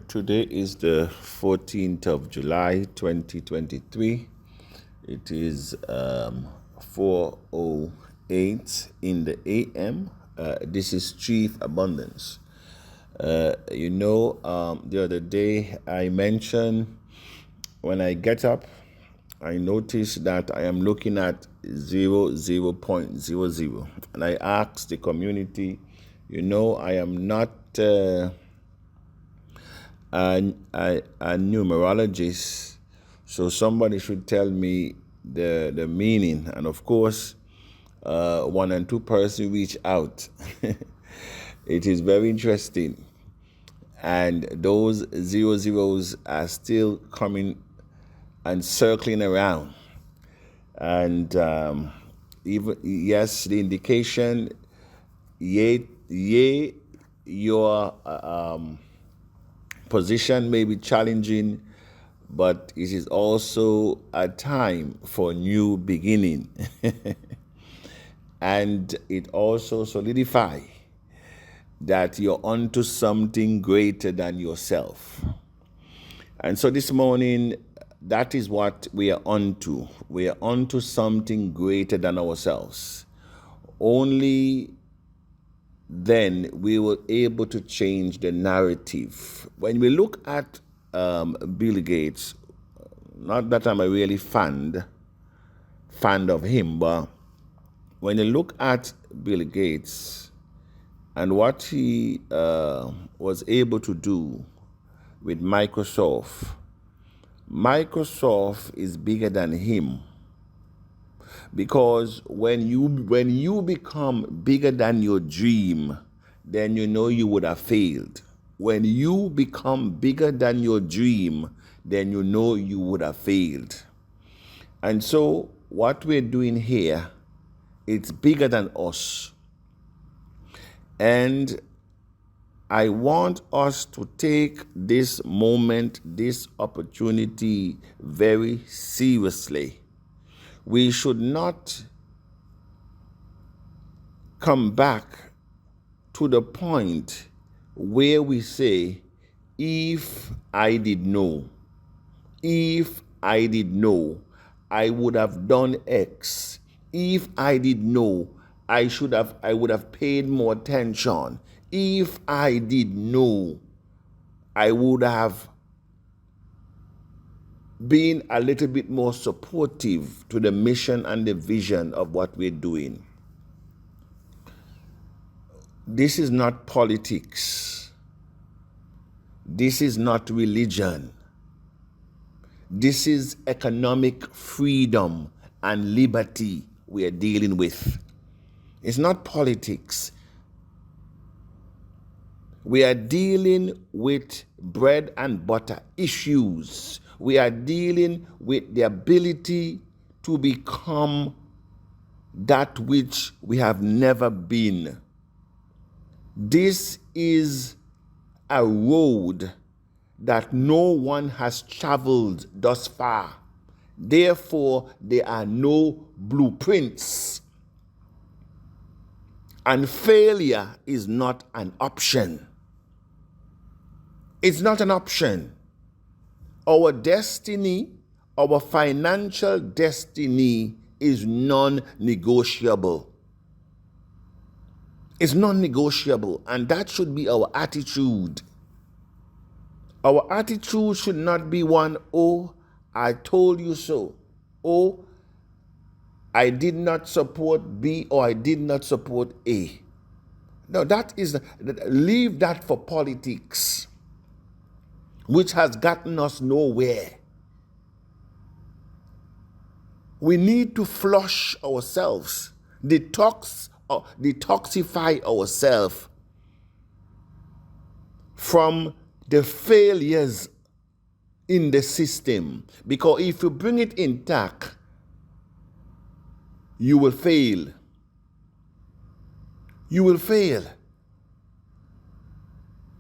Today is the 14th of July 2023. It is 4:08 in the AM. This is Chief Abundance. The other day I mentioned when I get up, I notice that I am looking at 0.00. And I asked the community, I am not a numerologist, so somebody should tell me the meaning. And of course, one and two persons reach out. It is very interesting. And those zeros are still coming and circling around. And the indication, your position may be challenging, but it is also a time for new beginning. And it also solidifies that you're onto something greater than yourself. And so this morning, that is what we are onto. We are onto something greater than ourselves. Only then we were able to change the narrative. When we look at Bill Gates, not that I'm a really fan of him, but when you look at Bill Gates and what he was able to do with Microsoft is bigger than him. Because when you become bigger than your dream, then you know you would have failed. When you become bigger than your dream, then you know you would have failed. And so what we're doing here, it's bigger than us. And I want us to take this moment, this opportunity very seriously. We should not come back to the point where we say, if I did know, I would have done X. If I did know, I would have paid more attention. If I did know, I would have been a little bit more supportive to the mission and the vision of what we're doing. This is not politics. This is not religion. This is economic freedom and liberty we are dealing with. It's not politics. We are dealing with bread and butter issues. We are dealing with the ability to become that which we have never been. This is a road that no one has traveled thus far. Therefore, there are no blueprints. And failure is not an option. It's not an option. Our destiny, our financial destiny is non-negotiable. It's non-negotiable, and that should be our attitude. Our attitude should not be one, oh, I told you so. Oh, I did not support B or I did not support A. No, leave that for politics, which has gotten us nowhere. We need to flush ourselves, detoxify ourselves from the failures in the system. Because if you bring it intact, you will fail. You will fail.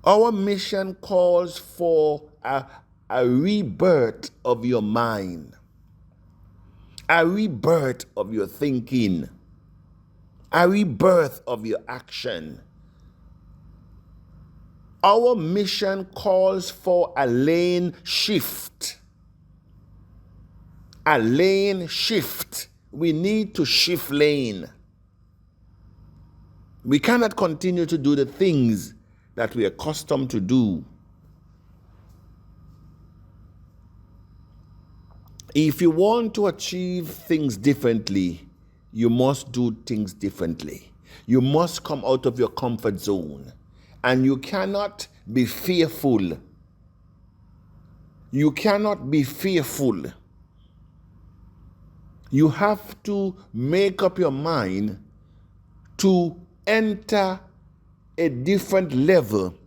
Our mission calls for a rebirth of your mind, a rebirth of your thinking, a rebirth of your action. Our mission calls for a lane shift. A lane shift. We need to shift lane. We cannot continue to do the things that we are accustomed to do. If you want to achieve things differently, you must do things differently. You must come out of your comfort zone. And you cannot be fearful. You cannot be fearful. You have to make up your mind to enter a different level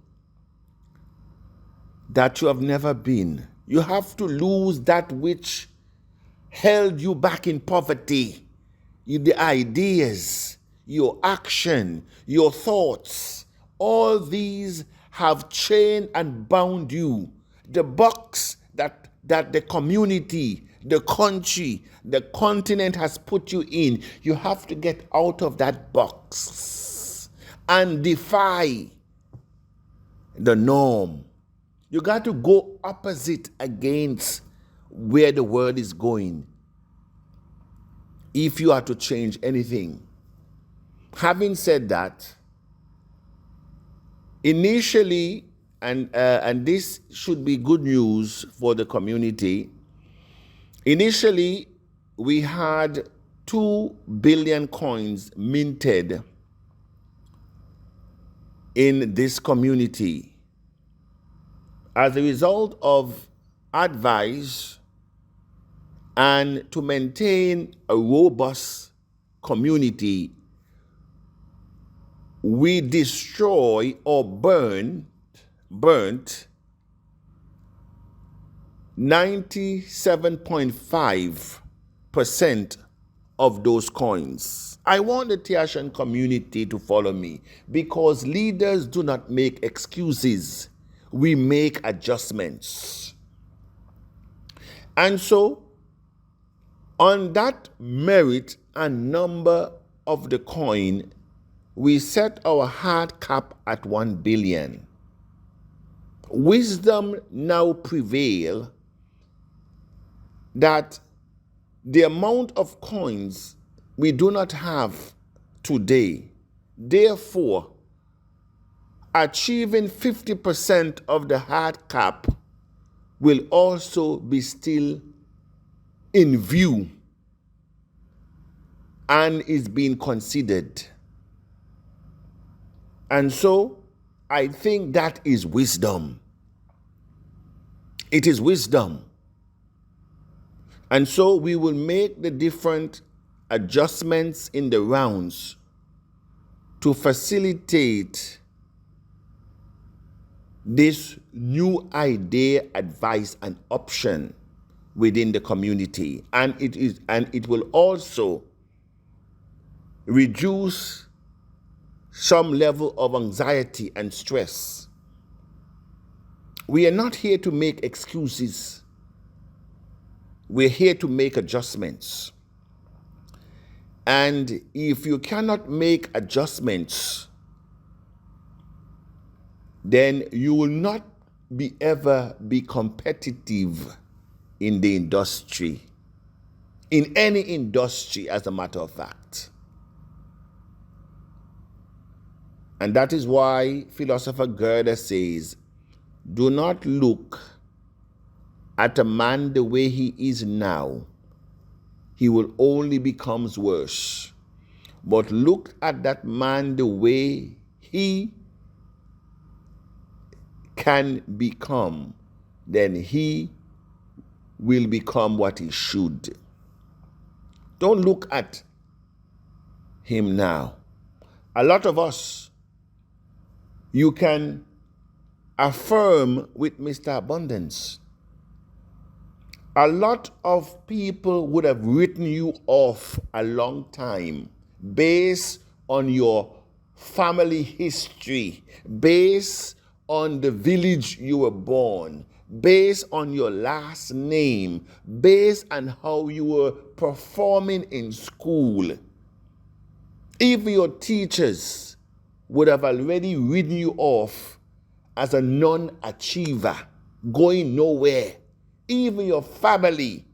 that you have never been. You have to lose that which held you back in poverty. The ideas, your action, your thoughts, all these have chained and bound you. The box that the community, the country, the continent has put you in, you have to get out of that box and defy the norm. You got to go opposite against where the world is going if you are to change anything. Having said that, initially, and this should be good news for the community, initially we had 2 billion coins minted in this community. As a result of advice and to maintain a robust community, we destroy or burnt 97.5% of those coins. I want the Tiashan community to follow me, because leaders do not make excuses. We make adjustments. And so, on that merit and number of the coin, we set our hard cap at 1 billion. Wisdom now prevail that the amount of coins we do not have today. Therefore, achieving 50% of the hard cap will also be still in view and is being considered. And so, I think that is wisdom. It is wisdom. And so we will make the different adjustments in the rounds to facilitate this new idea, advice, and option within the community. And it will also reduce some level of anxiety and stress. We are not here to make excuses. We're here to make adjustments. And if you cannot make adjustments, then you will not ever be competitive in the industry, in any industry, as a matter of fact. And that is why philosopher Goethe says, do not look at a man the way he is now. He will only become worse. But look at that man the way he can become, then he will become what he should. Don't look at him now. A lot of us, you can affirm with Mr. Abundance. A lot of people would have written you off a long time based on your family history, based on the village you were born, based on your last name, based on how you were performing in school. Even your teachers would have already written you off as a non-achiever, going nowhere. Even your family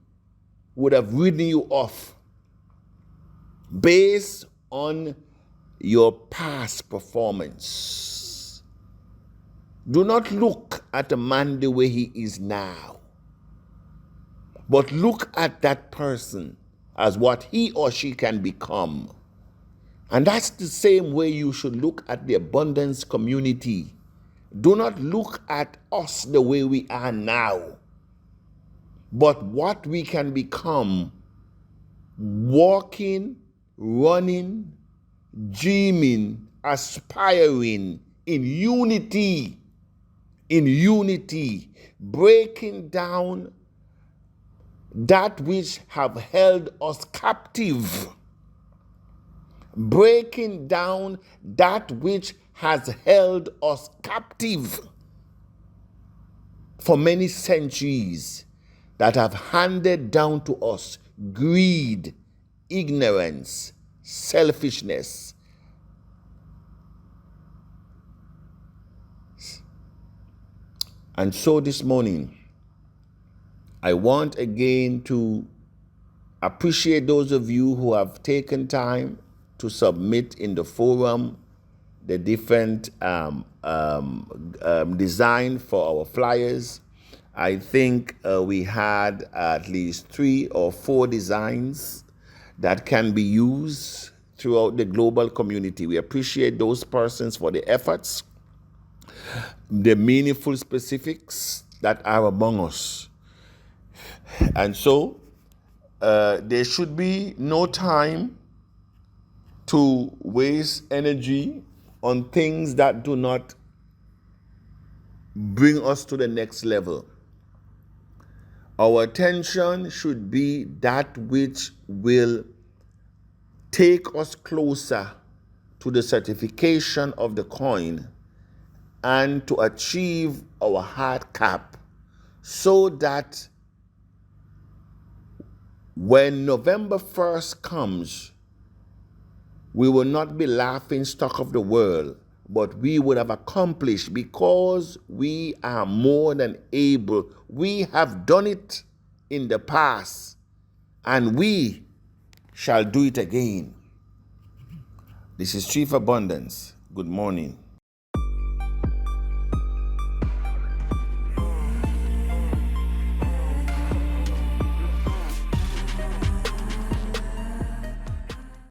would have written you off based on your past performance. Do not look at a man the way he is now, but look at that person as what he or she can become. And that's the same way you should look at the abundance community. Do not look at us the way we are now, but what we can become, walking, running, dreaming, aspiring in unity, breaking down that which have held us captive, breaking down that which has held us captive for many centuries, that have handed down to us greed, ignorance, selfishness. And so this morning, I want again to appreciate those of you who have taken time to submit in the forum the different design for our flyers. I think we had at least 3 or 4 designs that can be used throughout the global community. We appreciate those persons for the efforts, the meaningful specifics that are among us. And so there should be no time to waste energy on things that do not bring us to the next level. Our attention should be that which will take us closer to the certification of the coin and to achieve our hard cap, so that when November 1st comes, we will not be laughing stock of the world, but we would have accomplished, because we are more than able. We have done it in the past, and we shall do it again. This is Chief Abundance. Good morning.